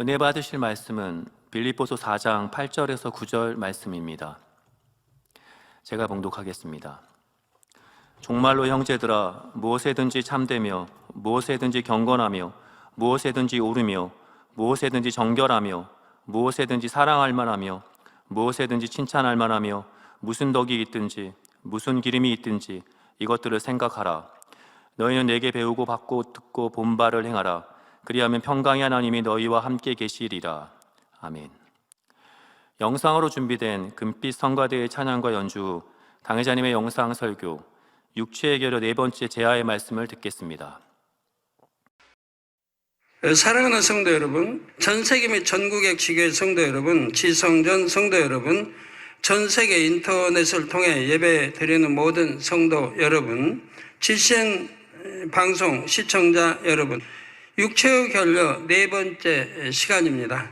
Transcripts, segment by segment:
은혜 받으실 말씀은 빌립보서 4장 8절에서 9절 말씀입니다. 제가 봉독하겠습니다. 종말로 형제들아, 무엇에든지 참되며 무엇에든지 경건하며 무엇에든지 옳으며 무엇에든지 정결하며 무엇에든지 사랑할 만하며 무엇에든지 칭찬할 만하며 무슨 덕이 있든지 무슨 기름이 있든지 이것들을 생각하라. 너희는 내게 배우고 받고 듣고 본 바를 행하라. 그리하면 평강의 하나님이 너희와 함께 계시리라. 아멘. 영상으로 준비된 금빛 성가대의 찬양과 연주 후 당회자님의 영상 설교, 육체의 결여 네 번째 제아의 말씀을 듣겠습니다. 사랑하는 성도 여러분, 전 세계 및 전국의 지교회 성도 여러분, 지성전 성도 여러분, 전 세계 인터넷을 통해 예배 드리는 모든 성도 여러분, GCN 방송 시청자 여러분, 육체의 결여 네 번째 시간입니다.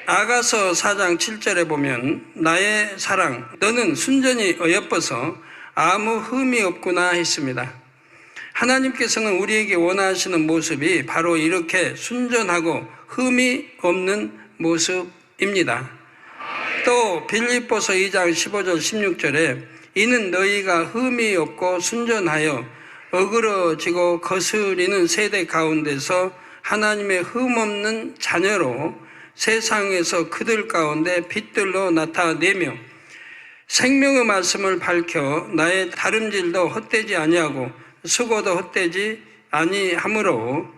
아가서 4장 7절에 보면 나의 사랑, 너는 순전히 어여뻐서 아무 흠이 없구나 했습니다. 하나님께서는 우리에게 원하시는 모습이 바로 이렇게 순전하고 흠이 없는 모습입니다. 또 빌립보서 2장 15절 16절에 이는 너희가 흠이 없고 순전하여 어그러지고 거스리는 세대 가운데서 하나님의 흠없는 자녀로 세상에서 그들 가운데 빛들로 나타내며 생명의 말씀을 밝혀 나의 다름질도 헛되지 아니하고 수고도 헛되지 아니하므로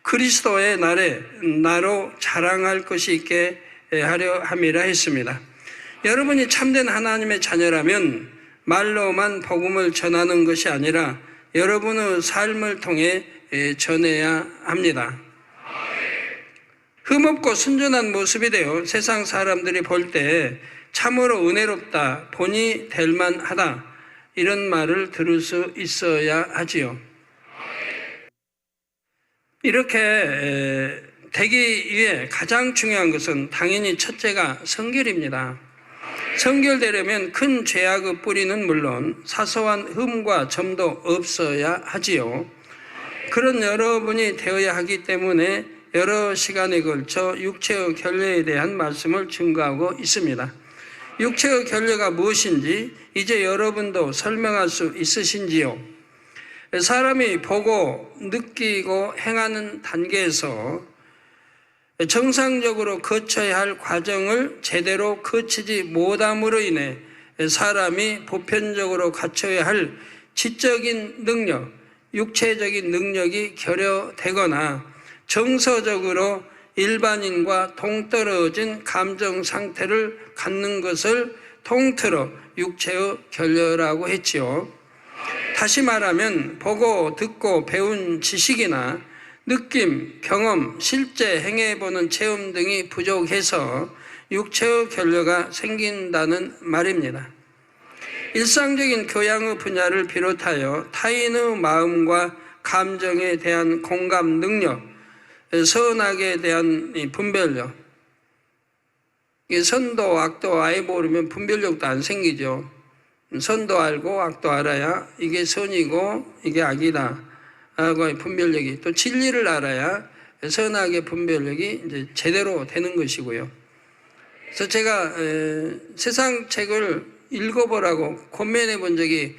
그리스도의 날에 나로 자랑할 것이 있게 하려 함이라 했습니다. 여러분이 참된 하나님의 자녀라면 말로만 복음을 전하는 것이 아니라 여러분의 삶을 통해 전해야 합니다. 흠없고 순전한 모습이 되어 세상 사람들이 볼 때 참으로 은혜롭다, 본이 될 만하다, 이런 말을 들을 수 있어야 하지요. 이렇게 되기 위해 가장 중요한 것은 당연히 첫째가 성결입니다. 성결되려면 큰 죄악의 뿌리는 물론 사소한 흠과 점도 없어야 하지요. 그런 여러분이 되어야 하기 때문에 여러 시간에 걸쳐 육체의 결례에 대한 말씀을 증거하고 있습니다. 육체의 결례가 무엇인지 이제 여러분도 설명할 수 있으신지요? 사람이 보고 느끼고 행하는 단계에서 정상적으로 거쳐야 할 과정을 제대로 거치지 못함으로 인해 사람이 보편적으로 갖춰야 할 지적인 능력, 육체적인 능력이 결여되거나 정서적으로 일반인과 동떨어진 감정 상태를 갖는 것을 통틀어 육체의 결여라고 했지요. 다시 말하면 보고 듣고 배운 지식이나 느낌, 경험, 실제 행해보는 체험 등이 부족해서 육체의 결여가 생긴다는 말입니다. 일상적인 교양의 분야를 비롯하여 타인의 마음과 감정에 대한 공감 능력, 선악에 대한 분별력, 선도, 악도 아예 모르면 분별력도 안 생기죠. 선도 알고 악도 알아야 이게 선이고 이게 악이다 하고 분별력이, 또 진리를 알아야 선악의 분별력이 이제 제대로 되는 것이고요. 그래서 제가 세상 책을 읽어보라고 권면해 본 적이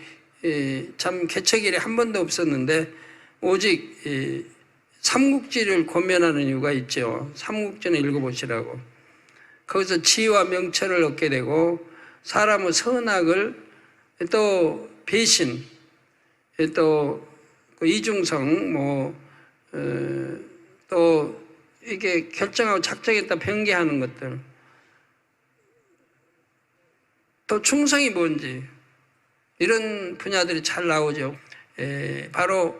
참 개척일에 한 번도 없었는데 오직 삼국지를 권면하는 이유가 있죠. 삼국지는 읽어보시라고. 거기서 지혜와 명철을 얻게 되고 사람의 선악을, 또 배신, 또 이중성, 또 이게 결정하고 작정했다 변개하는 것들, 또 충성이 뭔지 이런 분야들이 잘 나오죠. 바로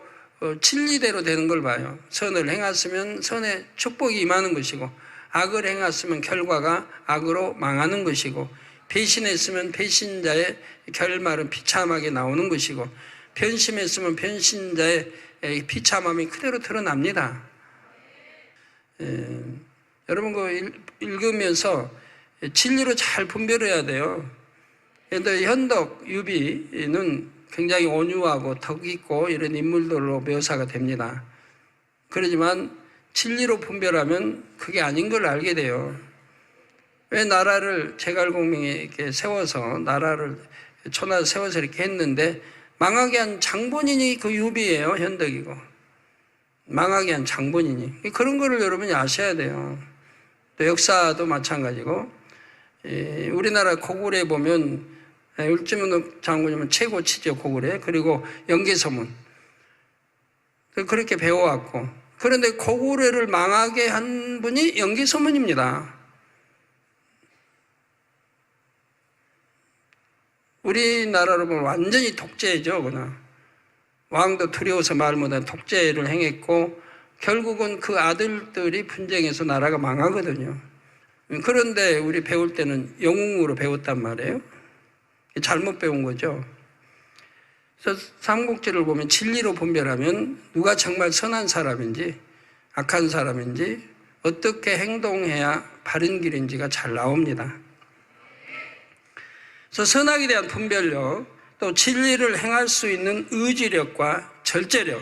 진리대로 되는 걸 봐요. 선을 행했으면 선의 축복이 임하는 것이고 악을 행했으면 결과가 악으로 망하는 것이고 배신했으면 배신자의 결말은 비참하게 나오는 것이고 변심했으면 변신자의 비참함이 그대로 드러납니다. 여러분 읽으면서 진리로 잘 분별해야 돼요. 그런데 현덕, 유비는 굉장히 온유하고 덕 있고 이런 인물들로 묘사가 됩니다. 그렇지만 진리로 분별하면 그게 아닌 걸 알게 돼요. 왜 나라를 제갈공명에 이렇게 세워서 나라를 천하 세워서 이렇게 했는데 망하게 한 장본인이 그 유비예요. 현덕이고 망하게 한 장본인이. 그런 거를 여러분이 아셔야 돼요. 또 역사도 마찬가지고 우리나라 고구려에 보면 율지문덕 장군이면 최고치죠. 고구려. 그리고 연개서문 그렇게 배워왔고, 그런데 고구려를 망하게 한 분이 연개서문입니다. 우리나라로 보면 완전히 독재죠. 그냥 왕도 두려워서 말 못한 독재를 행했고 결국은 그 아들들이 분쟁해서 나라가 망하거든요. 그런데 우리 배울 때는 영웅으로 배웠단 말이에요. 잘못 배운 거죠. 그래서 삼국지를 보면 진리로 분별하면 누가 정말 선한 사람인지 악한 사람인지 어떻게 행동해야 바른 길인지가 잘 나옵니다. 그래서 선악에 대한 분별력, 또 진리를 행할 수 있는 의지력과 절제력,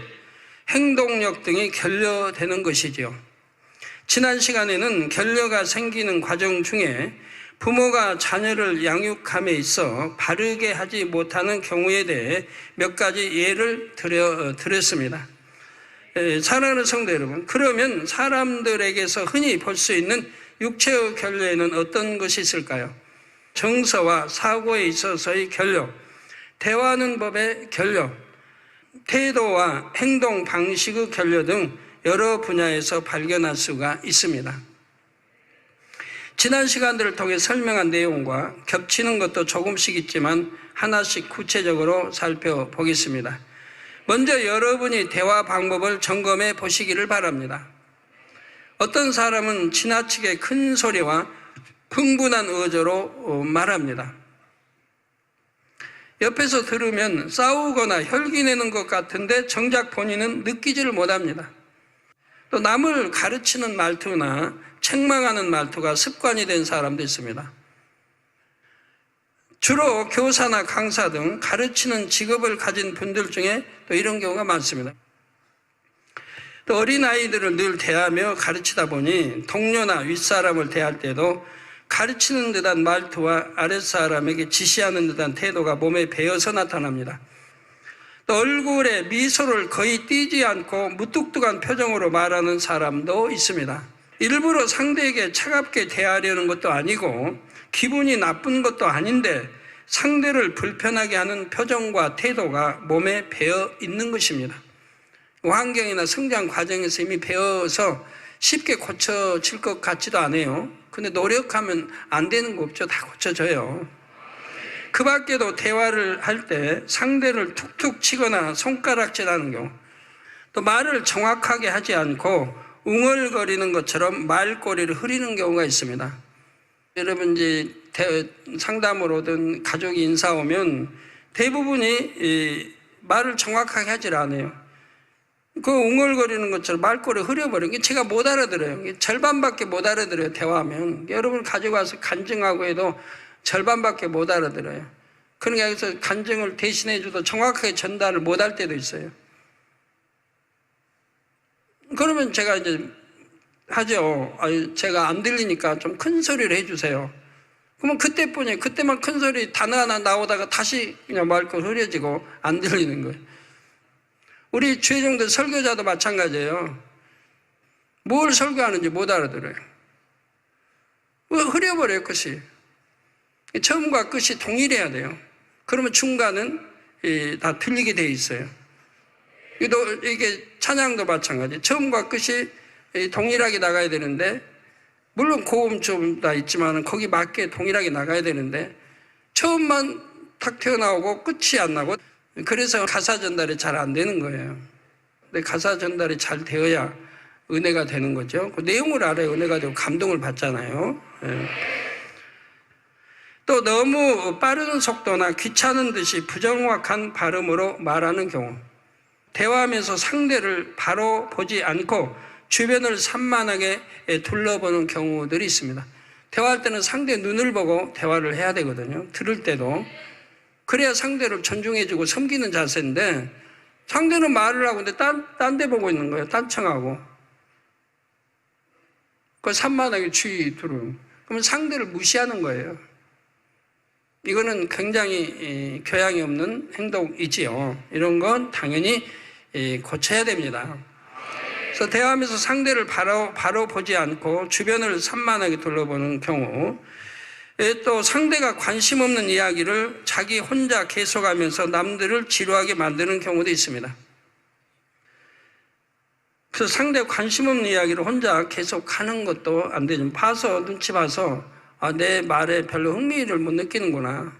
행동력 등이 결여되는 것이지요. 지난 시간에는 결여가 생기는 과정 중에 부모가 자녀를 양육함에 있어 바르게 하지 못하는 경우에 대해 몇 가지 예를 드렸습니다. 사랑하는 성도 여러분, 그러면 사람들에게서 흔히 볼 수 있는 육체의 결여에는 어떤 것이 있을까요? 정서와 사고에 있어서의 결여, 대화하는 법의 결여, 태도와 행동 방식의 결여 등 여러 분야에서 발견할 수가 있습니다. 지난 시간들을 통해 설명한 내용과 겹치는 것도 조금씩 있지만 하나씩 구체적으로 살펴보겠습니다. 먼저 여러분이 대화 방법을 점검해 보시기를 바랍니다. 어떤 사람은 지나치게 큰 소리와 흥분한 어조로 말합니다. 옆에서 들으면 싸우거나 혈기내는 것 같은데 정작 본인은 느끼지를 못합니다. 또 남을 가르치는 말투나 책망하는 말투가 습관이 된 사람도 있습니다. 주로 교사나 강사 등 가르치는 직업을 가진 분들 중에 또 이런 경우가 많습니다. 또 어린아이들을 늘 대하며 가르치다 보니 동료나 윗사람을 대할 때도 가르치는 듯한 말투와 아랫사람에게 지시하는 듯한 태도가 몸에 배어서 나타납니다. 또 얼굴에 미소를 거의 띄지 않고 무뚝뚝한 표정으로 말하는 사람도 있습니다. 일부러 상대에게 차갑게 대하려는 것도 아니고 기분이 나쁜 것도 아닌데 상대를 불편하게 하는 표정과 태도가 몸에 배어 있는 것입니다. 환경이나 성장 과정에서 이미 배어서 쉽게 고쳐질 것 같지도 않아요. 근데 노력하면 안 되는 거 없죠. 다 고쳐져요. 그 밖에도 대화를 할 때 상대를 툭툭 치거나 손가락질하는 경우, 또 말을 정확하게 하지 않고 웅얼거리는 것처럼 말꼬리를 흐리는 경우가 있습니다. 여러분 이제 상담을 오든 가족이 인사 오면 대부분이 말을 정확하게 하질 않아요. 그 웅얼거리는 것처럼 말꼬리 흐려버리는 게 제가 못 알아들어요. 절반밖에 못 알아들어요. 대화하면 여러분 가지고 와서 간증하고 해도 절반밖에 못 알아들어요. 그러니까 여기서 간증을 대신해 줘도 정확하게 전달을 못 할 때도 있어요. 그러면 제가 이제 하죠. 제가 안 들리니까 좀 큰 소리를 해주세요. 그러면 그때뿐이에요. 그때만 큰 소리 단어 하나 나오다가 다시 그냥 말꼬리 흐려지고 안 들리는 거예요. 우리 주의정들 설교자도 마찬가지예요. 뭘 설교하는지 못 알아들어요. 흐려버려요, 끝이. 처음과 끝이 동일해야 돼요. 그러면 중간은 다 틀리게 돼 있어요. 이게 찬양도 마찬가지. 처음과 끝이 동일하게 나가야 되는데, 물론 고음 좀 다 있지만 거기 맞게 동일하게 나가야 되는데, 처음만 탁 튀어나오고 끝이 안 나고, 그래서 가사 전달이 잘 안 되는 거예요. 근데 가사 전달이 잘 되어야 은혜가 되는 거죠. 그 내용을 알아야 은혜가 되고 감동을 받잖아요. 또 너무 빠른 속도나 귀찮은 듯이 부정확한 발음으로 말하는 경우, 대화하면서 상대를 바로 보지 않고 주변을 산만하게 둘러보는 경우들이 있습니다. 대화할 때는 상대 눈을 보고 대화를 해야 되거든요. 들을 때도. 그래야 상대를 존중해주고 섬기는 자세인데 상대는 말을 하고 근데 딴 데 보고 있는 거예요. 딴청하고. 그 산만하게 주의 두는. 그러면 상대를 무시하는 거예요. 이거는 굉장히 교양이 없는 행동이지요. 이런 건 당연히 고쳐야 됩니다. 그래서 대화하면서 상대를 바로 보지 않고 주변을 산만하게 둘러보는 경우, 또 상대가 관심 없는 이야기를 자기 혼자 계속하면서 남들을 지루하게 만드는 경우도 있습니다. 그래서 상대가 관심 없는 이야기를 혼자 계속 하는 것도 안 되죠. 눈치 봐서 내 말에 별로 흥미를 못 느끼는구나.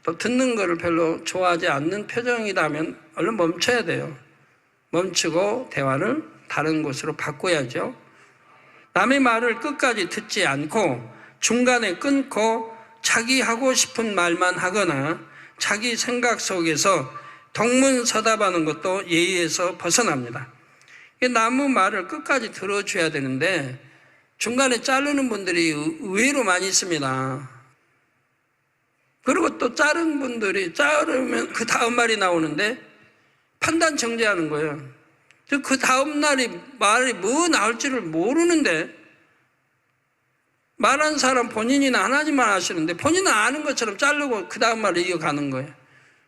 또 듣는 거를 별로 좋아하지 않는 표정이라면 얼른 멈춰야 돼요. 멈추고 대화를 다른 곳으로 바꿔야죠. 남의 말을 끝까지 듣지 않고 중간에 끊고 자기 하고 싶은 말만 하거나 자기 생각 속에서 동문서답하는 것도 예의에서 벗어납니다. 남의 말을 끝까지 들어줘야 되는데 중간에 자르는 분들이 의외로 많이 있습니다. 그리고 또 자른 분들이 자르면 그 다음 말이 나오는데 판단 정지하는 거예요. 그 다음 말이 뭐 나올지를 모르는데 말한 사람 본인이나 하나님만 아시는데 본인은 아는 것처럼 자르고 그 다음 말을 이어가는 거예요.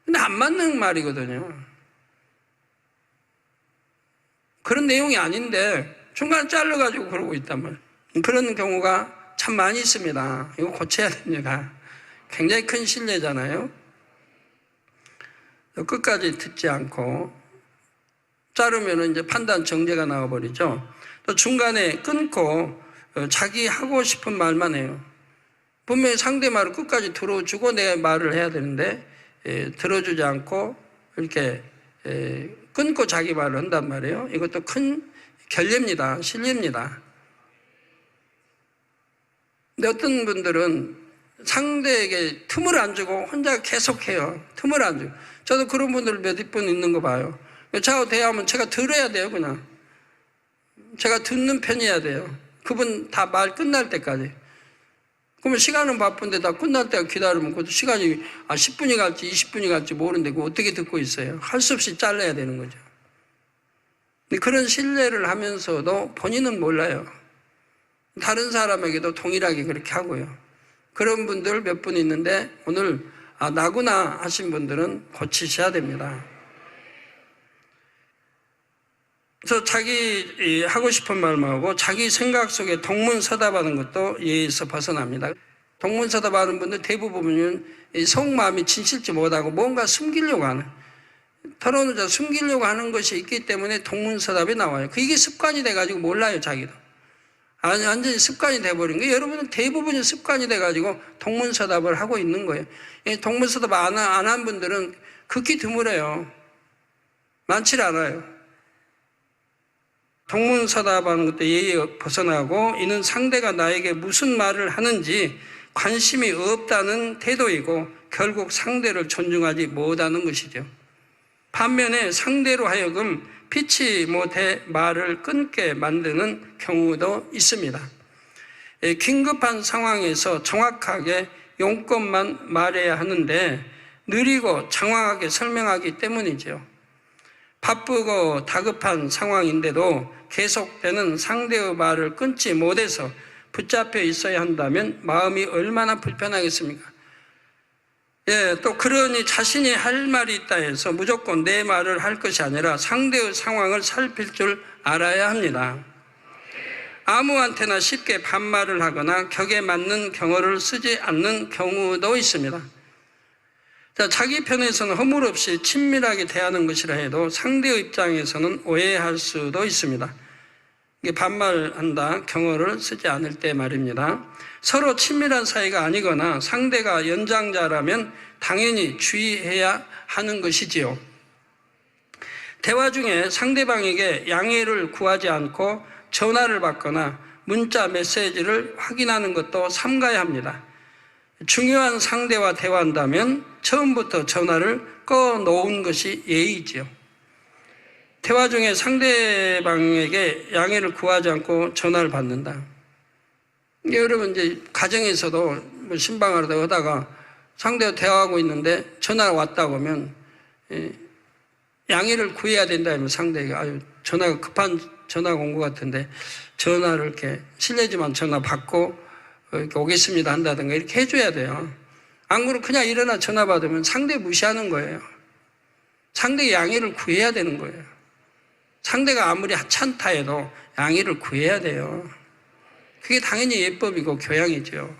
근데 안 맞는 말이거든요. 그런 내용이 아닌데 중간에 잘라가지고 그러고 있단 말이에요. 그런 경우가 참 많이 있습니다. 이거 고쳐야 됩니다. 굉장히 큰 실례잖아요. 끝까지 듣지 않고 자르면 이제 판단 정죄가 나와버리죠. 또 중간에 끊고 자기 하고 싶은 말만 해요. 분명히 상대 말을 끝까지 들어주고 내 말을 해야 되는데 들어주지 않고 이렇게 끊고 자기 말을 한단 말이에요. 이것도 큰 결례입니다. 실례입니다. 근데 어떤 분들은 상대에게 틈을 안 주고 혼자 계속해요. 틈을 안 주고. 저도 그런 분들 몇 분 있는 거 봐요. 저하고 대화하면 제가 들어야 돼요, 그냥. 제가 듣는 편이어야 돼요. 그분 다 말 끝날 때까지. 그러면 시간은 바쁜데 다 끝날 때가 기다리면 그것도 시간이 10분이 갈지 20분이 갈지 모르는데 그거 어떻게 듣고 있어요? 할 수 없이 잘라야 되는 거죠. 근데 그런 신뢰를 하면서도 본인은 몰라요. 다른 사람에게도 동일하게 그렇게 하고요. 그런 분들 몇 분 있는데 오늘 나구나 하신 분들은 고치셔야 됩니다. 그래서 자기 하고 싶은 말만 하고 자기 생각 속에 동문서답하는 것도 예의에서 벗어납니다. 동문서답하는 분들 대부분은 속마음이 진실지 못하고 뭔가 숨기려고 하는, 털어놓자 숨기려고 하는 것이 있기 때문에 동문서답이 나와요. 이게 습관이 돼가지고 몰라요, 자기도. 완전히 습관이 돼버린 거예요. 여러분은 대부분이 습관이 돼가지고 동문서답을 하고 있는 거예요. 동문서답 안 한 분들은 극히 드물어요. 많지 않아요. 동문서답하는 것도 예의에 벗어나고 이는 상대가 나에게 무슨 말을 하는지 관심이 없다는 태도이고 결국 상대를 존중하지 못하는 것이죠. 반면에 상대로 하여금 피치 못해 말을 끊게 만드는 경우도 있습니다. 긴급한 상황에서 정확하게 용건만 말해야 하는데 느리고 장황하게 설명하기 때문이죠. 바쁘고 다급한 상황인데도 계속되는 상대의 말을 끊지 못해서 붙잡혀 있어야 한다면 마음이 얼마나 불편하겠습니까? 또 그러니 자신이 할 말이 있다 해서 무조건 내 말을 할 것이 아니라 상대의 상황을 살필 줄 알아야 합니다. 아무한테나 쉽게 반말을 하거나 격에 맞는 경어를 쓰지 않는 경우도 있습니다. 자기 편에서는 허물없이 친밀하게 대하는 것이라 해도 상대의 입장에서는 오해할 수도 있습니다. 이게 반말한다, 경어를 쓰지 않을 때 말입니다. 서로 친밀한 사이가 아니거나 상대가 연장자라면 당연히 주의해야 하는 것이지요. 대화 중에 상대방에게 양해를 구하지 않고 전화를 받거나 문자 메시지를 확인하는 것도 삼가야 합니다. 중요한 상대와 대화한다면 처음부터 전화를 꺼놓은 것이 예의지요. 대화 중에 상대방에게 양해를 구하지 않고 전화를 받는다. 여러분 이제 가정에서도 신방하려고 하다가 상대와 대화하고 있는데 전화가 왔다고 하면 양해를 구해야 된다면 상대에게 전화가 급한 전화 온 것 같은데 전화를 이렇게 실례지만 전화 받고 이렇게 오겠습니다 한다든가 이렇게 해줘야 돼요. 안 그러면 그냥 일어나 전화 받으면 상대 무시하는 거예요. 상대의 양해를 구해야 되는 거예요. 상대가 아무리 하찮다 해도 양해를 구해야 돼요. 그게 당연히 예법이고 교양이죠.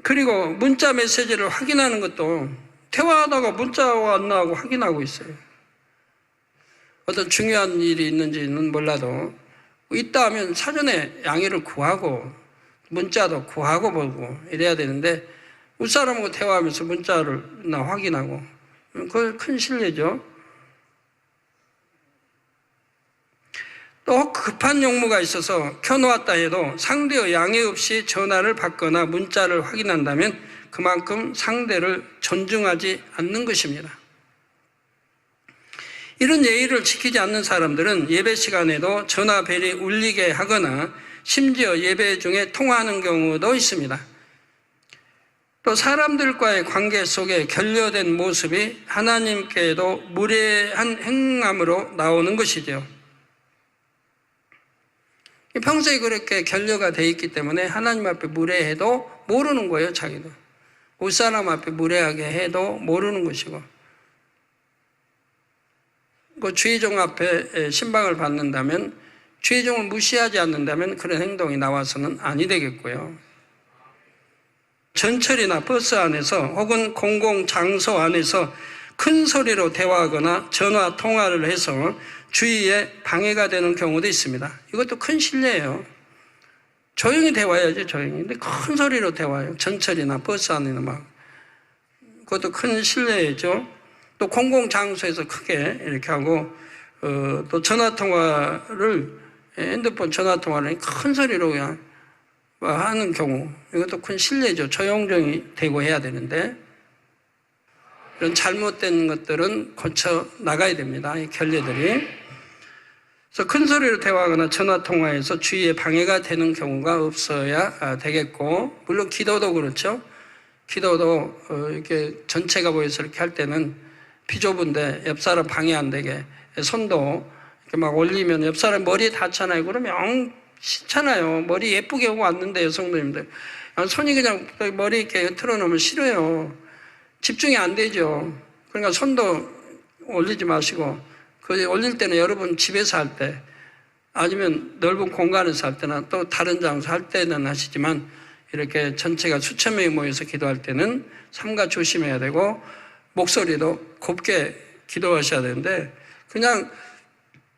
그리고 문자 메시지를 확인하는 것도 대화하다가 문자가 왔나 하고 확인하고 있어요. 어떤 중요한 일이 있는지는 몰라도 있다 하면 사전에 양해를 구하고 문자도 구하고 보고 이래야 되는데 윗사람하고 대화하면서 문자를 나 확인하고 그건 큰 실례죠. 또 급한 용무가 있어서 켜놓았다 해도 상대의 양해 없이 전화를 받거나 문자를 확인한다면 그만큼 상대를 존중하지 않는 것입니다. 이런 예의를 지키지 않는 사람들은 예배 시간에도 전화벨이 울리게 하거나 심지어 예배 중에 통화하는 경우도 있습니다. 또 사람들과의 관계 속에 결여된 모습이 하나님께도 무례한 행함으로 나오는 것이죠. 평소에 그렇게 결여가 돼 있기 때문에 하나님 앞에 무례해도 모르는 거예요, 자기도. 윗사람 앞에 무례하게 해도 모르는 것이고. 그 주의종 앞에 신방을 받는다면, 주의종을 무시하지 않는다면 그런 행동이 나와서는 아니 되겠고요. 전철이나 버스 안에서 혹은 공공장소 안에서 큰 소리로 대화하거나 전화 통화를 해서 주의에 방해가 되는 경우도 있습니다. 이것도 큰 실례예요. 조용히 대화해야죠, 조용히. 근데 큰 소리로 대화해요. 전철이나 버스 안에나 막. 그것도 큰 실례죠. 또 공공장소에서 크게 이렇게 하고, 또 전화통화를, 핸드폰 전화통화를 큰 소리로 그냥 하는 경우, 이것도 큰 실례죠. 조용조용히 대고 해야 되는데, 이런 잘못된 것들은 고쳐 나가야 됩니다. 이 결례들이. 그래서 큰 소리로 대화하거나 전화통화에서 주의에 방해가 되는 경우가 없어야 되겠고, 물론 기도도 그렇죠. 기도도 이렇게 전체가 보여서 이렇게 할 때는 비좁은데 옆 사람 방해 안 되게 손도 이렇게 막 올리면 옆 사람 머리에 닿잖아요. 그러면 싫잖아요. 머리 예쁘게 하고 왔는데 여성들님들 손이 그냥 머리 이렇게 틀어놓으면 싫어요. 집중이 안 되죠. 그러니까 손도 올리지 마시고, 그 올릴 때는 여러분 집에서 할 때, 아니면 넓은 공간에서 할 때나 또 다른 장소 할 때는 하시지만, 이렇게 전체가 수천 명이 모여서 기도할 때는 삼가 조심해야 되고, 목소리도 곱게 기도하셔야 되는데, 그냥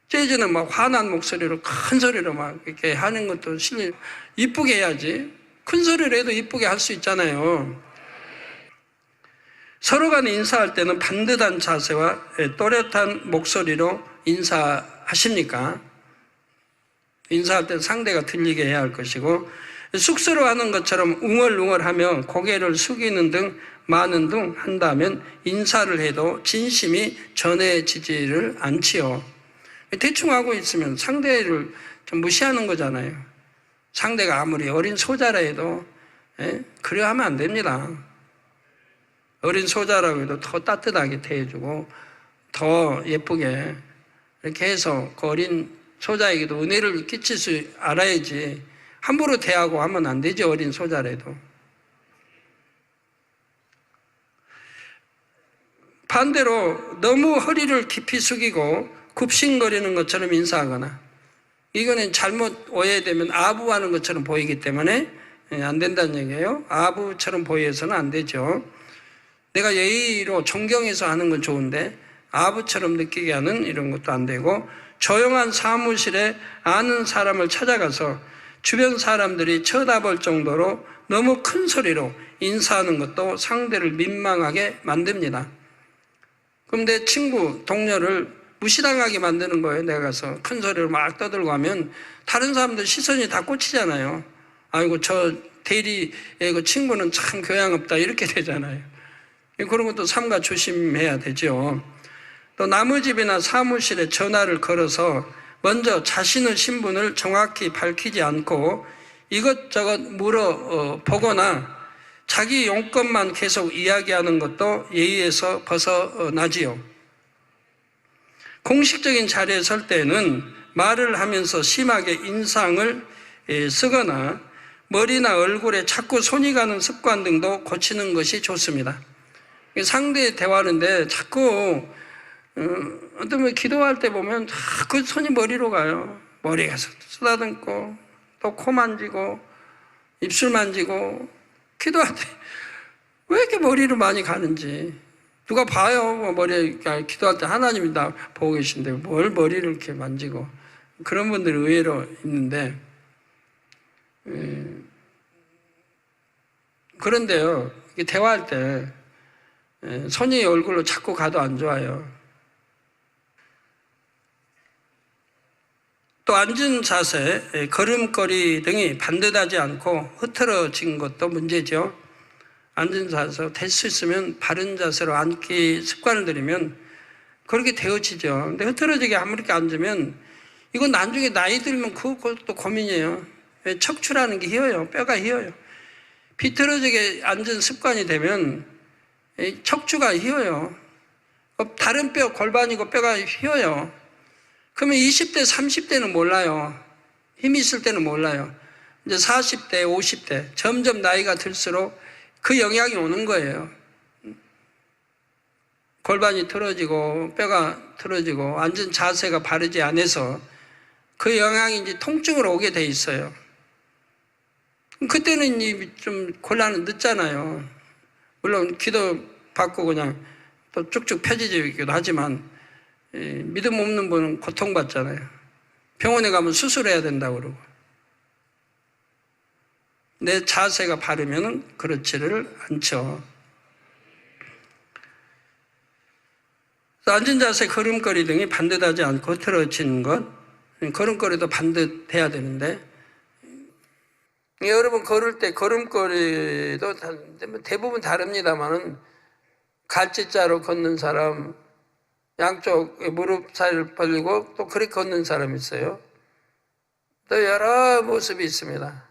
재즈는 막 화난 목소리로 큰 소리로 막 이렇게 하는 것도 실례. 이쁘게 해야지. 큰 소리로 해도 이쁘게 할 수 있잖아요. 서로 간에 인사할 때는 반듯한 자세와 또렷한 목소리로 인사하십니까? 인사할 때는 상대가 들리게 해야 할 것이고, 쑥스러워하는 것처럼 웅얼웅얼하며 고개를 숙이는 등 많은 등 한다면 인사를 해도 진심이 전해지지를 않지요. 대충 하고 있으면 상대를 좀 무시하는 거잖아요. 상대가 아무리 어린 소자라 해도 그래 하면 안 됩니다. 어린 소자라고 해도 더 따뜻하게 대해주고 더 예쁘게 이렇게 해서 그 어린 소자에게도 은혜를 끼칠 수 알아야지 함부로 대하고 하면 안 되죠. 어린 소자라도. 반대로 너무 허리를 깊이 숙이고 굽신거리는 것처럼 인사하거나, 이거는 잘못 오해되면 아부하는 것처럼 보이기 때문에 안 된다는 얘기예요. 아부처럼 보여서는 안 되죠. 내가 예의로 존경해서 하는 건 좋은데 아부처럼 느끼게 하는 이런 것도 안 되고, 조용한 사무실에 아는 사람을 찾아가서 주변 사람들이 쳐다볼 정도로 너무 큰 소리로 인사하는 것도 상대를 민망하게 만듭니다. 그럼 내 친구, 동료를 무시당하게 만드는 거예요. 내가 가서 큰 소리로 막 떠들고 하면 다른 사람들 시선이 다 꽂히잖아요. 아이고 저 대리의 그 친구는 참 교양 없다 이렇게 되잖아요. 그런 것도 삼가 조심해야 되죠. 또 남의 집이나 사무실에 전화를 걸어서 먼저 자신의 신분을 정확히 밝히지 않고 이것저것 물어보거나 자기 용건만 계속 이야기하는 것도 예의에서 벗어나지요. 공식적인 자리에 설 때는 말을 하면서 심하게 인상을 쓰거나 머리나 얼굴에 자꾸 손이 가는 습관 등도 고치는 것이 좋습니다. 상대 대화하는데 자꾸 어떤 분 기도할 때 보면 자꾸 손이 머리로 가요. 머리가 쓰다듬고 또 코 만지고 입술 만지고 기도할 때 왜 이렇게 머리로 많이 가는지 누가 봐요. 머리에 기도할 때 하나님이 다 보고 계신데 뭘 머리를 이렇게 만지고 그런 분들이 의외로 있는데 그런데요. 대화할 때 손이 얼굴로 자꾸 가도 안 좋아요. 또 앉은 자세, 걸음걸이 등이 반듯하지 않고 흐트러진 것도 문제죠. 앉은 자세, 될 수 있으면 바른 자세로 앉기 습관을 들이면 그렇게 되어지죠. 근데 흐트러지게 아무렇게 앉으면 이건 나중에 나이 들면 그것도 고민이에요. 척추라는 게 휘어요. 뼈가 휘어요. 비틀어지게 앉은 습관이 되면 척추가 휘어요. 다른 뼈, 골반이고 뼈가 휘어요. 그러면 20대, 30대는 몰라요. 힘이 있을 때는 몰라요. 이제 40대, 50대, 점점 나이가 들수록 그 영향이 오는 거예요. 골반이 틀어지고, 뼈가 틀어지고, 앉은 자세가 바르지 않아서 그 영향이 이제 통증으로 오게 돼 있어요. 그때는 좀 곤란은 늦잖아요. 물론 기도 받고 그냥 또 쭉쭉 펴지기도 하지만 믿음 없는 분은 고통받잖아요. 병원에 가면 수술해야 된다고 그러고. 내 자세가 바르면 그렇지를 않죠. 앉은 자세, 걸음걸이 등이 반듯하지 않고 흐트러진 것, 걸음걸이도 반듯해야 되는데 여러분 걸을 때 걸음걸이도 대부분 다릅니다만은 갈짓자로 걷는 사람, 양쪽 무릎 사이를 벌리고 또 그렇게 걷는 사람이 있어요. 또 여러 모습이 있습니다.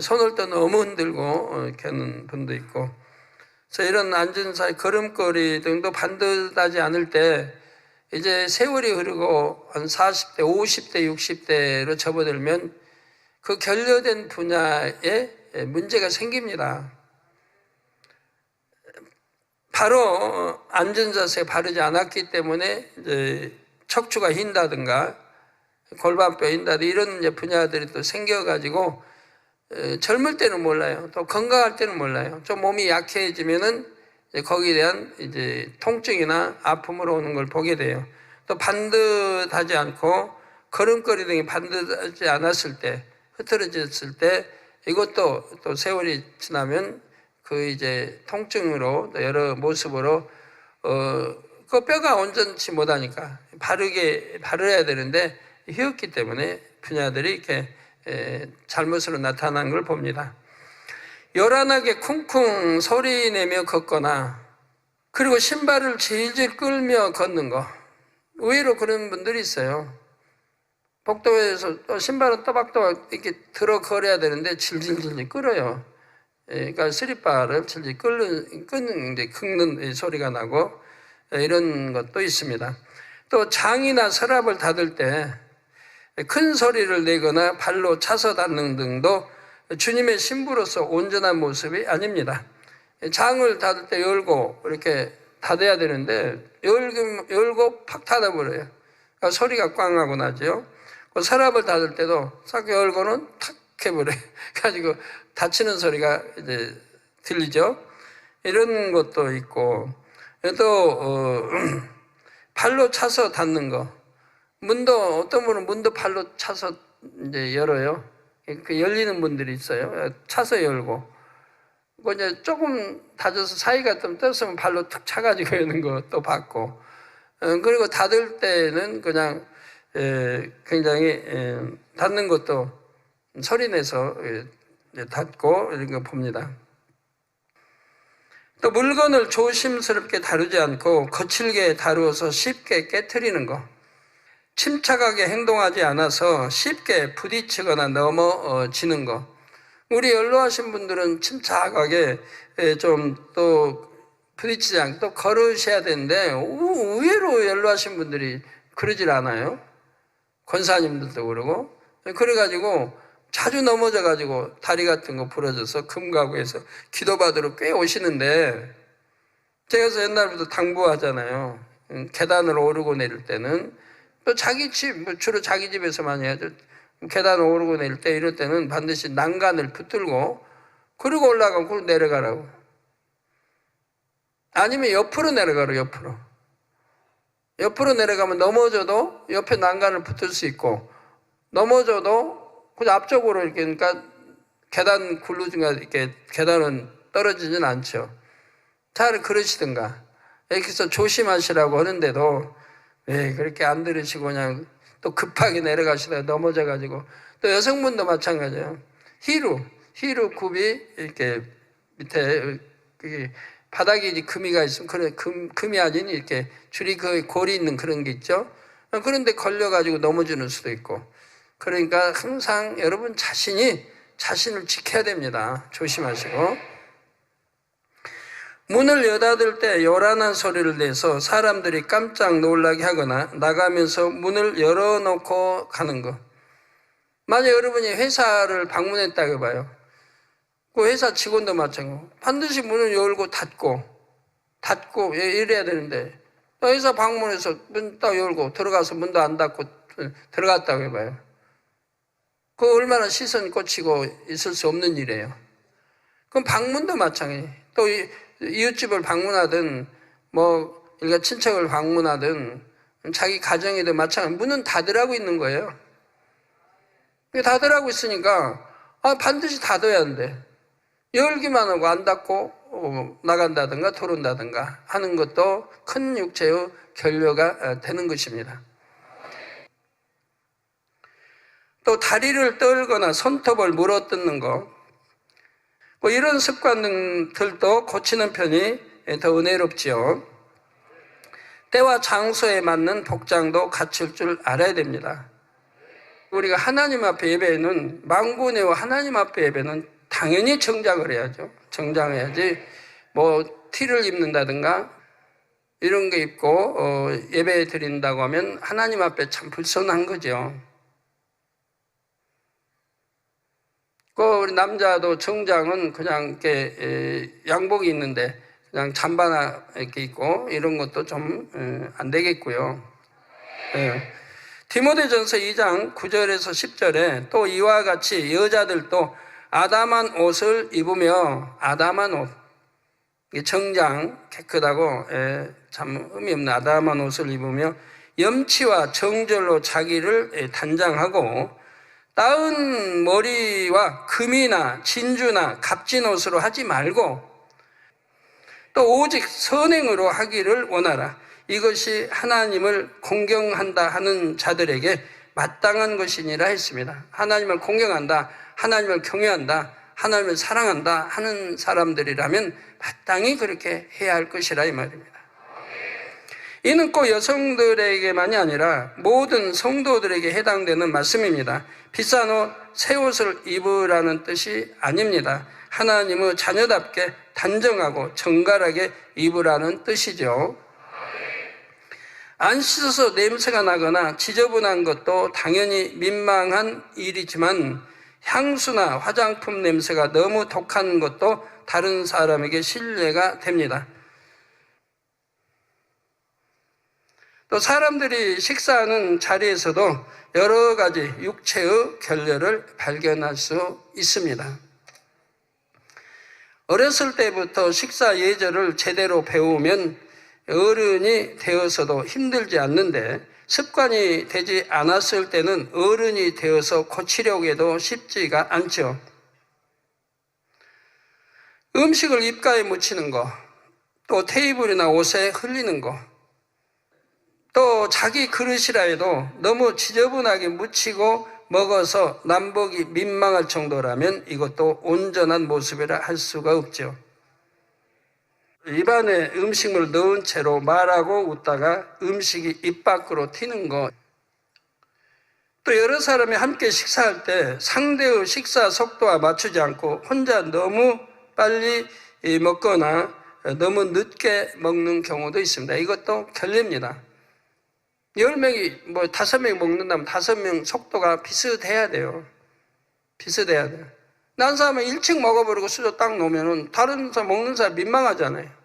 손을 또 너무 흔들고 이렇게 하는 분도 있고. 그래서 이런 앉은 사이 걸음걸이 등도 반듯하지 않을 때 이제 세월이 흐르고 한 40대, 50대, 60대로 접어들면 그 결여된 분야에 문제가 생깁니다. 바로 앉은 자세가 바르지 않았기 때문에 이제 척추가 휜다든가 골반뼈 휜다든가 이런 이제 분야들이 또 생겨가지고 젊을 때는 몰라요. 또 건강할 때는 몰라요. 좀 몸이 약해지면은 거기에 대한 이제 통증이나 아픔으로 오는 걸 보게 돼요. 또 반듯하지 않고 걸음걸이 등이 반듯하지 않았을 때, 흐트러졌을 때 이것도 또 세월이 지나면 그 이제 통증으로 또 여러 모습으로 그 뼈가 온전치 못하니까 바르야 되는데 휘었기 때문에 분야들이 이렇게 잘못으로 나타난 걸 봅니다. 요란하게 쿵쿵 소리 내며 걷거나 그리고 신발을 질질 끌며 걷는 거 의외로 그런 분들이 있어요. 복도에서 또 신발은 또박또박 이렇게 들어 걸어야 되는데 질질질 끌어요. 그러니까 스리바를 질질 긁는 소리가 나고 이런 것도 있습니다. 또 장이나 서랍을 닫을 때 큰 소리를 내거나 발로 차서 닫는 등도 주님의 신부로서 온전한 모습이 아닙니다. 장을 닫을 때 열고 이렇게 닫아야 되는데 열고 팍 닫아버려요. 그러니까 소리가 꽝하고 나죠. 그 서랍을 닫을 때도 싹 열고는 탁 해버려요. 가지고 닫히는 소리가 이제 들리죠. 이런 것도 있고 또 발로 차서 닫는 거. 문도 어떤 분은 문도 발로 차서 이제 열어요. 그 열리는 분들이 있어요. 차서 열고. 그 이제 조금 닫아서 사이가 좀 떴으면 발로 툭 차가지고 여는 것도 봤고. 그리고 닫을 때는 그냥 굉장히 닫는 것도 소리 내서 닫고 이런 거 봅니다. 또 물건을 조심스럽게 다루지 않고 거칠게 다루어서 쉽게 깨트리는 거. 침착하게 행동하지 않아서 쉽게 부딪히거나 넘어지는 거. 우리 연로하신 분들은 침착하게 좀 또 부딪히지 않고 또 걸으셔야 되는데 의외로 연로하신 분들이 그러질 않아요. 권사님들도 그러고. 그래가지고 자주 넘어져가지고 다리 같은 거 부러져서 금가구에서 기도받으러 꽤 오시는데, 제가 옛날부터 당부하잖아요. 계단을 오르고 내릴 때는 또 자기 집, 주로 자기 집에서 많이 하죠. 계단 오르고 내릴 때 이럴 때는 반드시 난간을 붙들고 그리고 올라가고 그리고 내려가라고. 아니면 옆으로 내려가라. 옆으로 내려가면 넘어져도 옆에 난간을 붙을 수 있고, 넘어져도 그냥 앞쪽으로 이렇게, 그러니까 계단 굴르든가 이렇게 계단은 떨어지진 않죠. 차라리 그러시든가. 여기서 조심하시라고 하는데도 왜 그렇게 안 들으시고 그냥 또 급하게 내려가시다가 넘어져가지고. 또 여성분도 마찬가지예요. 히루 굽이 이렇게 밑에 바닥에 금이가 있으면, 그래, 금이 아닌 이렇게 줄이 그 골이 있는 그런 게 있죠. 그런데 걸려가지고 넘어지는 수도 있고. 그러니까 항상 여러분 자신을 지켜야 됩니다. 조심하시고. 문을 여닫을 때 요란한 소리를 내서 사람들이 깜짝 놀라게 하거나 나가면서 문을 열어놓고 가는 것. 만약 여러분이 회사를 방문했다고 해봐요. 그 회사 직원도 마찬가지고 반드시 문을 열고 닫고 이래야 되는데, 회사 방문해서 문 딱 열고 들어가서 문도 안 닫고 들어갔다고 해봐요. 그거 얼마나 시선이 꽂히고 있을 수 없는 일이에요. 그럼 방문도 마찬가지예요. 또 이웃집을 방문하든 일가 친척을 방문하든 자기 가정에도 마찬가지, 문은 닫으라고 있는 거예요. 닫으라고 있으니까 반드시 닫아야 하는데, 열기만 하고 안 닫고 나간다든가 들어온다든가 하는 것도 큰 육체의 결여가 되는 것입니다. 또 다리를 떨거나 손톱을 물어뜯는 것, 이런 습관들도 고치는 편이 더 은혜롭지요. 때와 장소에 맞는 복장도 갖출 줄 알아야 됩니다. 우리가 하나님 앞에 예배는, 망군의와 하나님 앞에 예배는 당연히 정장을 해야죠. 정장해야지 티를 입는다든가 이런 게 입고 예배 드린다고 하면 하나님 앞에 참 불손한 거죠. 우리 남자도 정장은 그냥 이렇게 양복이 있는데 그냥 잠바나 이렇게 입고 이런 것도 좀 안 되겠고요. 디모데전서 2장 9절에서 10절에 또 이와 같이 여자들도 아담한 옷을 입으며, 아담한 옷, 정장 깨끗하고 참 의미 없는 아담한 옷을 입으며 염치와 정절로 자기를 단장하고 따은 머리와 금이나 진주나 값진 옷으로 하지 말고 또 오직 선행으로 하기를 원하라. 이것이 하나님을 공경한다 하는 자들에게 마땅한 것이니라 했습니다. 하나님을 공경한다, 하나님을 경외한다, 하나님을 사랑한다 하는 사람들이라면 마땅히 그렇게 해야 할 것이라 이 말입니다. 이는 꼭 여성들에게만이 아니라 모든 성도들에게 해당되는 말씀입니다. 비싼 옷, 새 옷을 입으라는 뜻이 아닙니다. 하나님의 자녀답게 단정하고 정갈하게 입으라는 뜻이죠. 안 씻어서 냄새가 나거나 지저분한 것도 당연히 민망한 일이지만 향수나 화장품 냄새가 너무 독한 것도 다른 사람에게 신뢰가 됩니다. 또 사람들이 식사하는 자리에서도 여러 가지 육체의 결례를 발견할 수 있습니다. 어렸을 때부터 식사 예절을 제대로 배우면 어른이 되어서도 힘들지 않는데, 습관이 되지 않았을 때는 어른이 되어서 고치려고 해도 쉽지가 않죠. 음식을 입가에 묻히는 거, 또 테이블이나 옷에 흘리는 거, 또 자기 그릇이라 해도 너무 지저분하게 묻히고 먹어서 남보기 민망할 정도라면 이것도 온전한 모습이라 할 수가 없죠. 입안에 음식물 넣은 채로 말하고 웃다가 음식이 입 밖으로 튀는 것, 또 여러 사람이 함께 식사할 때 상대의 식사 속도와 맞추지 않고 혼자 너무 빨리 먹거나 너무 늦게 먹는 경우도 있습니다. 이것도 결례입니다. 10명이 뭐 5명이 먹는다면 5명 속도가 비슷해야 돼요. 비슷해야 돼요. 난 사람은 일찍 먹어버리고 수저 딱 놓으면은 다른 사람 먹는 사람 민망하잖아요.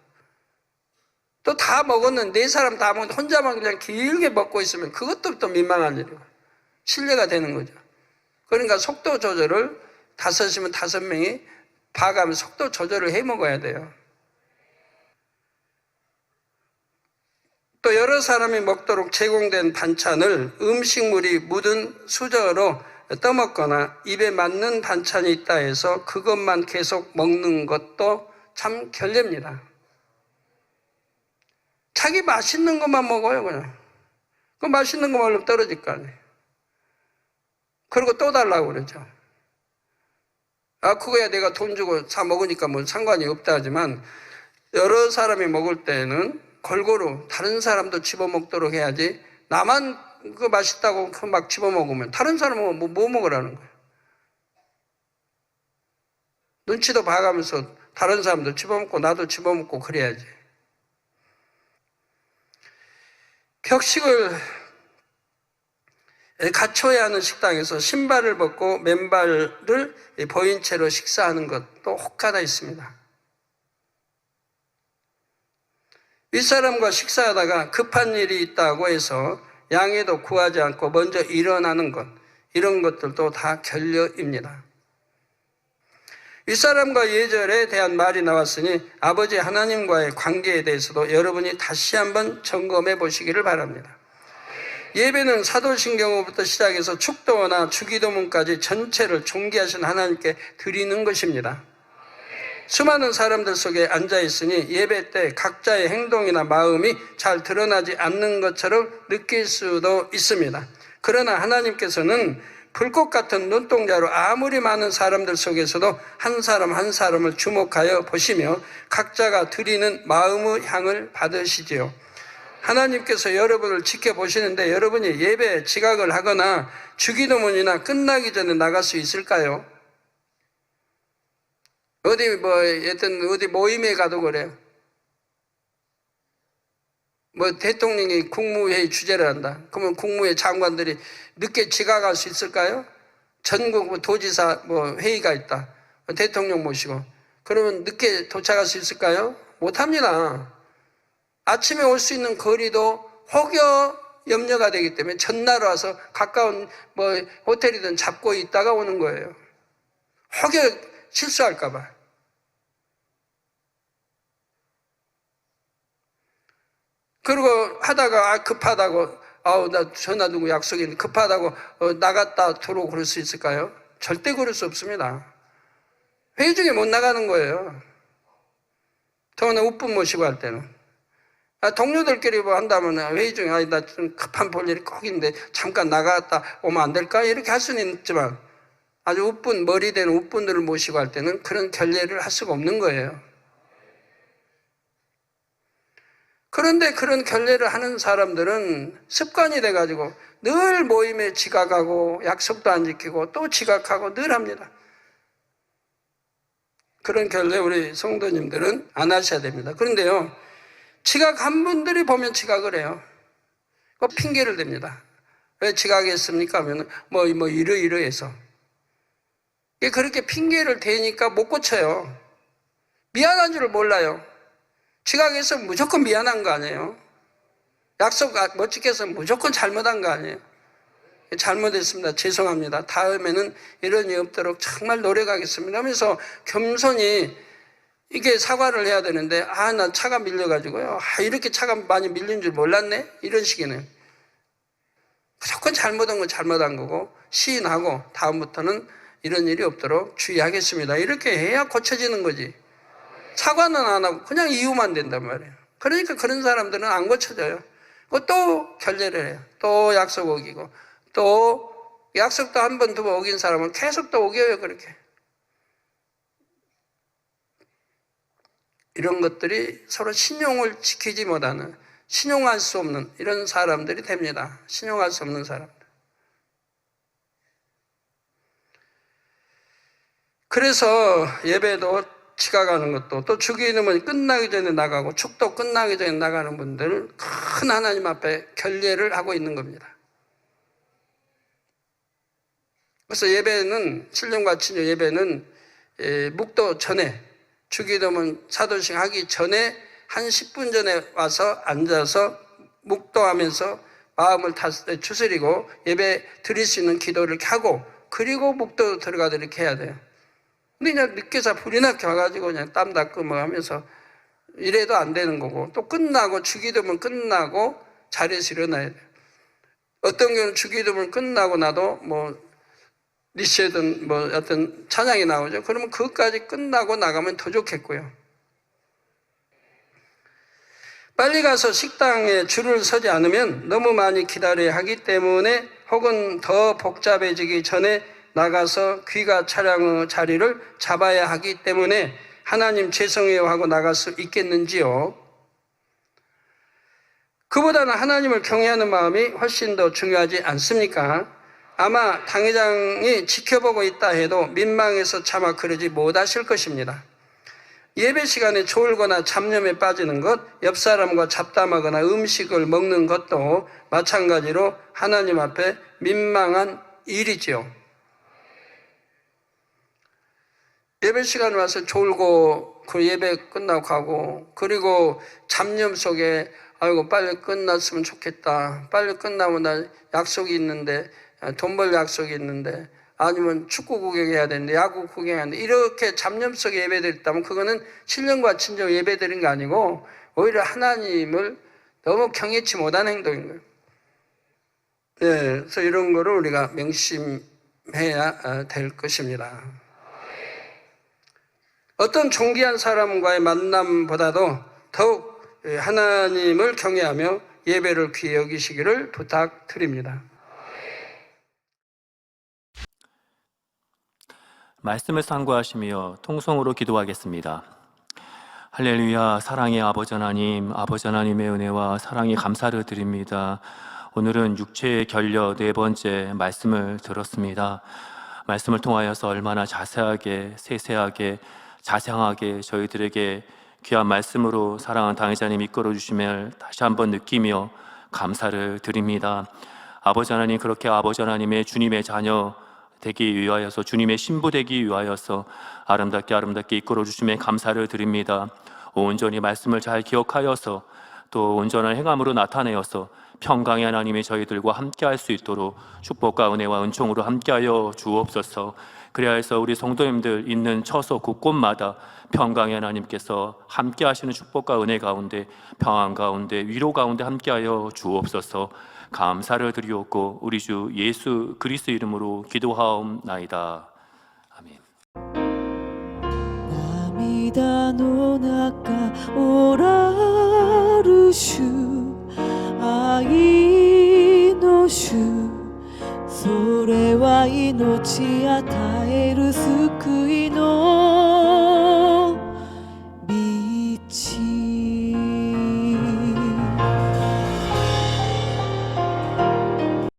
또 다 먹었는데 4사람 다 먹는데 혼자만 그냥 길게 먹고 있으면 그것도 또 민망한 일이고 실례가 되는 거죠. 그러니까 속도 조절을 5이면 5명이 봐가면서 속도 조절을 해 먹어야 돼요. 또 여러 사람이 먹도록 제공된 반찬을 음식물이 묻은 수저로 떠먹거나 입에 맞는 반찬이 있다 해서 그것만 계속 먹는 것도 참 결례입니다. 자기 맛있는 것만 먹어요, 그냥. 그 맛있는 거 먹으면 떨어질 거 아니에요. 그리고 또 달라고 그러죠. 그거야 내가 돈 주고 사 먹으니까 뭐 상관이 없다 하지만 여러 사람이 먹을 때는 골고루 다른 사람도 집어먹도록 해야지 나만 그거 맛있다고 막 집어먹으면 다른 사람은 뭐 먹으라는 거예요. 눈치도 봐가면서 다른 사람도 집어먹고 나도 집어먹고 그래야지. 격식을 갖춰야 하는 식당에서 신발을 벗고 맨발을 보인 채로 식사하는 것도 혹하다 있습니다. 윗사람과 식사하다가 급한 일이 있다고 해서 양해도 구하지 않고 먼저 일어나는 것, 이런 것들도 다 결례입니다. 윗사람과 예절에 대한 말이 나왔으니 아버지 하나님과의 관계에 대해서도 여러분이 다시 한번 점검해 보시기를 바랍니다. 예배는 사도신경부터 시작해서 축도나 주기도문까지 전체를 존귀하신 하나님께 드리는 것입니다. 수많은 사람들 속에 앉아 있으니 예배 때 각자의 행동이나 마음이 잘 드러나지 않는 것처럼 느낄 수도 있습니다. 그러나 하나님께서는 불꽃 같은 눈동자로 아무리 많은 사람들 속에서도 한 사람 한 사람을 주목하여 보시며 각자가 드리는 마음의 향을 받으시지요. 하나님께서 여러분을 지켜보시는데 여러분이 예배에 지각을 하거나 주기도문이나 끝나기 전에 나갈 수 있을까요? 어디 모임에 가도 그래요. 대통령이 국무회의 주재를 한다. 그러면 국무회의 장관들이 늦게 지각할 수 있을까요? 전국 도지사 회의가 있다. 대통령 모시고. 그러면 늦게 도착할 수 있을까요? 못합니다. 아침에 올 수 있는 거리도 혹여 염려가 되기 때문에 전날 와서 가까운 호텔이든 잡고 있다가 오는 거예요. 혹여 실수할까봐. 그리고 하다가 급하다고 나 전화 누구 약속이 있는데 급하다고 나갔다 들어오고 그럴 수 있을까요? 절대 그럴 수 없습니다. 회의 중에 못 나가는 거예요. 더구나 웃분 모시고 할 때는. 동료들끼리 한다면 회의 중에 나 좀 급한 볼 일이 꼭 있는데 잠깐 나갔다 오면 안 될까? 이렇게 할 수는 있지만 아주 머리 된 웃분들을 모시고 할 때는 그런 결례를 할 수가 없는 거예요. 그런데 그런 결례를 하는 사람들은 습관이 돼가지고 늘 모임에 지각하고 약속도 안 지키고 또 지각하고 늘 합니다. 그런 결례 우리 성도님들은 안 하셔야 됩니다. 그런데요, 지각한 분들이 보면 지각을 해요. 핑계를 댑니다. 왜 지각했습니까? 하면 이러이러해서. 그렇게 핑계를 대니까 못 고쳐요. 미안한 줄 몰라요. 지각해서 무조건 미안한 거 아니에요? 약속 못 지켜서 무조건 잘못한 거 아니에요? 잘못했습니다. 죄송합니다. 다음에는 이런 일 없도록 정말 노력하겠습니다 하면서 겸손히 이게 사과를 해야 되는데 나 차가 밀려가지고요. 이렇게 차가 많이 밀린 줄 몰랐네? 이런 식이네요. 무조건 잘못한 건 잘못한 거고 시인하고 다음부터는 이런 일이 없도록 주의하겠습니다. 이렇게 해야 고쳐지는 거지. 사과는 안 하고 그냥 이유만 된단 말이에요. 그러니까 그런 사람들은 안 고쳐져요. 또 결례를 해요. 또 약속 어기고 또 약속도 한 번 두 번 어긴 사람은 계속 또 어겨요. 그렇게. 이런 것들이 서로 신용을 지키지 못하는, 신용할 수 없는 이런 사람들이 됩니다. 신용할 수 없는 사람들. 그래서 예배도 지각하는 것도, 또 주기도문 끝나기 전에 나가고 축도 끝나기 전에 나가는 분들 큰 하나님 앞에 결례를 하고 있는 겁니다. 그래서 예배는, 신령과 친유 예배는 묵도 전에, 주기도문 사도식 하기 전에 한 10분 전에 와서 앉아서 묵도하면서 마음을 추스리고 예배 드릴 수 있는 기도를 이렇게 하고, 그리고 묵도 들어가도 이렇게 해야 돼요. 근데 그냥 늦게서 불이 나게 와가지고 그냥 땀 닦고 뭐 하면서 이래도 안 되는 거고, 또 끝나고 주기도문 끝나고 자리에서 일어나야 돼요. 어떤 경우는 주기도문 끝나고 나도 뭐 리시든 뭐 어떤 찬양이 나오죠. 그러면 그것까지 끝나고 나가면 더 좋겠고요. 빨리 가서 식당에 줄을 서지 않으면 너무 많이 기다려야 하기 때문에, 혹은 더 복잡해지기 전에 나가서 귀가 차량의 자리를 잡아야 하기 때문에 하나님 죄송해요 하고 나갈 수 있겠는지요? 그보다는 하나님을 경외하는 마음이 훨씬 더 중요하지 않습니까? 아마 당회장이 지켜보고 있다 해도 민망해서 차마 그러지 못하실 것입니다. 예배 시간에 졸거나 잡념에 빠지는 것, 옆 사람과 잡담하거나 음식을 먹는 것도 마찬가지로 하나님 앞에 민망한 일이지요. 예배 시간에 와서 졸고 그 예배 끝나고 가고, 그리고 잡념 속에 아이고 빨리 끝났으면 좋겠다, 빨리 끝나면 나 약속이 있는데, 돈 벌 약속이 있는데, 아니면 축구 구경해야 되는데, 야구 구경해야 되는데, 이렇게 잡념 속에 예배드렸다면 그거는 신령과 친정 예배드린 게 아니고 오히려 하나님을 너무 경외치 못한 행동인 거예요. 네, 그래서 이런 거를 우리가 명심해야 될 것입니다. 어떤 존귀한 사람과의 만남보다도 더욱 하나님을 경외하며 예배를 귀히 여기시기를 부탁드립니다. 말씀을 상고하시며 통성으로 기도하겠습니다. 할렐루야. 사랑의 아버지 하나님, 아버지 하나님의 은혜와 사랑에 감사를 드립니다. 오늘은 육체의 결려 네 번째 말씀을 들었습니다. 말씀을 통하여서 얼마나 자세하게, 세세하게, 자상하게 저희들에게 귀한 말씀으로 사랑하는 당회자님 이끌어 주심을 다시 한번 느끼며 감사를 드립니다. 아버지 하나님, 그렇게 아버지 하나님의 주님의 자녀 되기 위하여서, 주님의 신부 되기 위하여서 아름답게 이끌어 주심에 감사를 드립니다. 온전히 말씀을 잘 기억하여서 또 온전한 행함으로 나타내어서 평강의 하나님이 저희들과 함께할 수 있도록 축복과 은혜와 은총으로 함께하여 주옵소서. 그리하여서 우리 성도님들 있는 처소 곳곳마다 평강의 하나님께서 함께하시는 축복과 은혜 가운데, 평안 가운데, 위로 가운데 함께하여 주옵소서. 감사를 드리옵고 우리 주 예수 그리스도 이름으로 기도하옵나이다. 아멘. 涙の中おらる主、愛の主、それは命与える救いの